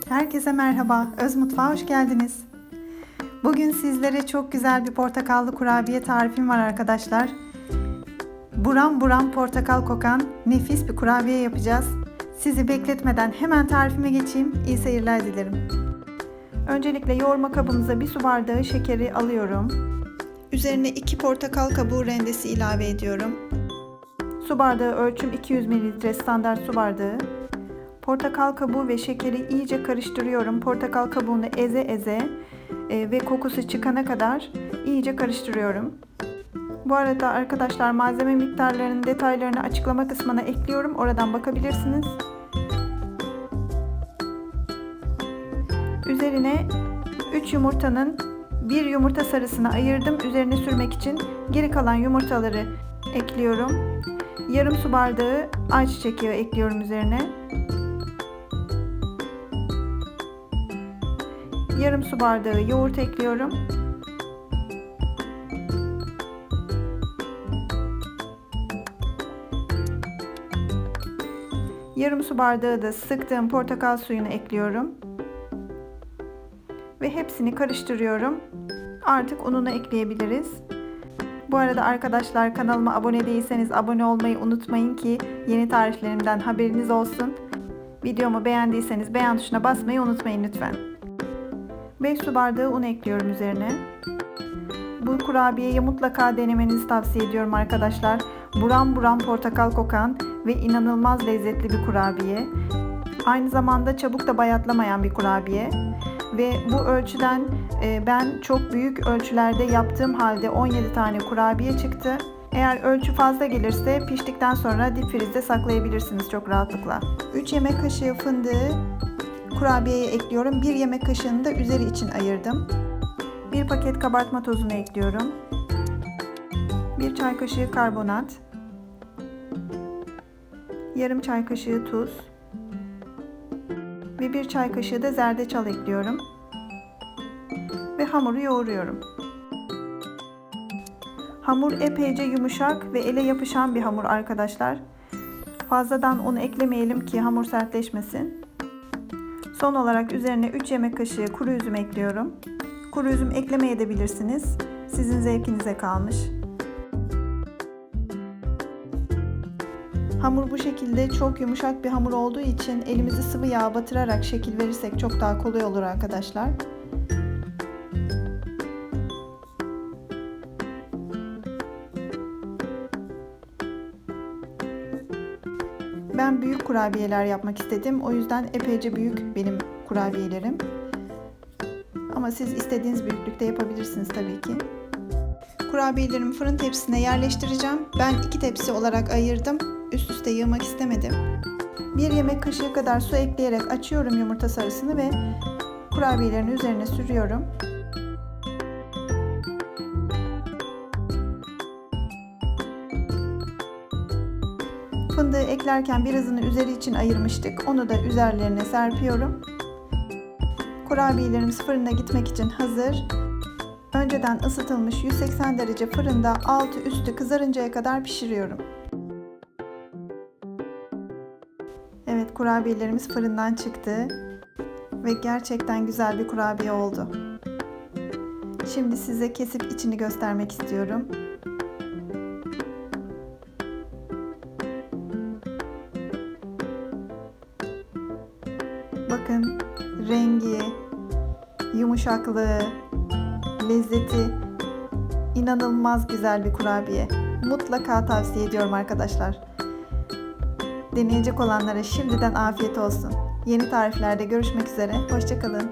Herkese merhaba, Öz Mutfağa hoş geldiniz. Bugün sizlere çok güzel bir portakallı kurabiye tarifim var arkadaşlar. Buram buram portakal kokan nefis bir kurabiye yapacağız. Sizi bekletmeden hemen tarifime geçeyim. İyi seyirler dilerim. Öncelikle yoğurma kabımıza bir su bardağı şekeri alıyorum. Üzerine 2 portakal kabuğu rendesi ilave ediyorum. Su bardağı ölçüm 200 ml standart su bardağı. Portakal kabuğu ve şekeri iyice karıştırıyorum. Portakal kabuğunu eze eze ve kokusu çıkana kadar iyice karıştırıyorum. Bu arada arkadaşlar malzeme miktarlarının detaylarını açıklama kısmına ekliyorum. Oradan bakabilirsiniz. Üzerine 3 yumurtanın 1 yumurta sarısını ayırdım. Üzerine sürmek için geri kalan yumurtaları ekliyorum. Yarım su bardağı ayçiçek yağı ekliyorum üzerine. Yarım su bardağı yoğurt ekliyorum. Yarım su bardağı da sıktığım portakal suyunu ekliyorum. Ve hepsini karıştırıyorum. Artık ununu ekleyebiliriz. Bu arada arkadaşlar kanalıma abone değilseniz abone olmayı unutmayın ki yeni tariflerimden haberiniz olsun. Videomu beğendiyseniz beğen tuşuna basmayı unutmayın lütfen. 5 su bardağı un ekliyorum üzerine. Bu kurabiyeyi mutlaka denemenizi tavsiye ediyorum arkadaşlar. Buram buram portakal kokan ve inanılmaz lezzetli bir kurabiye. Aynı zamanda çabuk da bayatlamayan bir kurabiye. Ve bu ölçüden ben çok büyük ölçülerde yaptığım halde 17 tane kurabiye çıktı. Eğer ölçü fazla gelirse piştikten sonra dip frizde saklayabilirsiniz çok rahatlıkla. 3 yemek kaşığı fındığı kurabiyeye ekliyorum. 1 yemek kaşığını da üzeri için ayırdım. 1 paket kabartma tozunu ekliyorum. 1 çay kaşığı karbonat. Yarım çay kaşığı tuz. Ve 1 çay kaşığı da zerdeçal ekliyorum. Ve hamuru yoğuruyorum. Hamur epeyce yumuşak ve ele yapışan bir hamur arkadaşlar. Fazladan un eklemeyelim ki hamur sertleşmesin. Son olarak üzerine 3 yemek kaşığı kuru üzüm ekliyorum. Kuru üzüm eklemeyebilirsiniz. Sizin zevkinize kalmış. Hamur bu şekilde çok yumuşak bir hamur olduğu için elimizi sıvı yağ batırarak şekil verirsek çok daha kolay olur arkadaşlar. Ben büyük kurabiyeler yapmak istedim. O yüzden epeyce büyük benim kurabiyelerim. Ama siz istediğiniz büyüklükte yapabilirsiniz tabii ki. Kurabiyelerimi fırın tepsisine yerleştireceğim. Ben 2 tepsi olarak ayırdım. Üst üste yığmak istemedim. 1 yemek kaşığı kadar su ekleyerek açıyorum yumurta sarısını ve kurabiyelerin üzerine sürüyorum. Fındığı eklerken birazını üzeri için ayırmıştık. Onu da üzerlerine serpiyorum. Kurabiyelerimiz fırına gitmek için hazır. Önceden ısıtılmış 180 derece fırında altı üstü kızarıncaya kadar pişiriyorum. Evet, kurabiyelerimiz fırından çıktı. Ve gerçekten güzel bir kurabiye oldu. Şimdi size kesip içini göstermek istiyorum. Bakın rengi, yumuşaklığı, lezzeti inanılmaz güzel bir kurabiye. Mutlaka tavsiye ediyorum arkadaşlar. Deneyecek olanlara şimdiden afiyet olsun. Yeni tariflerde görüşmek üzere. Hoşça kalın.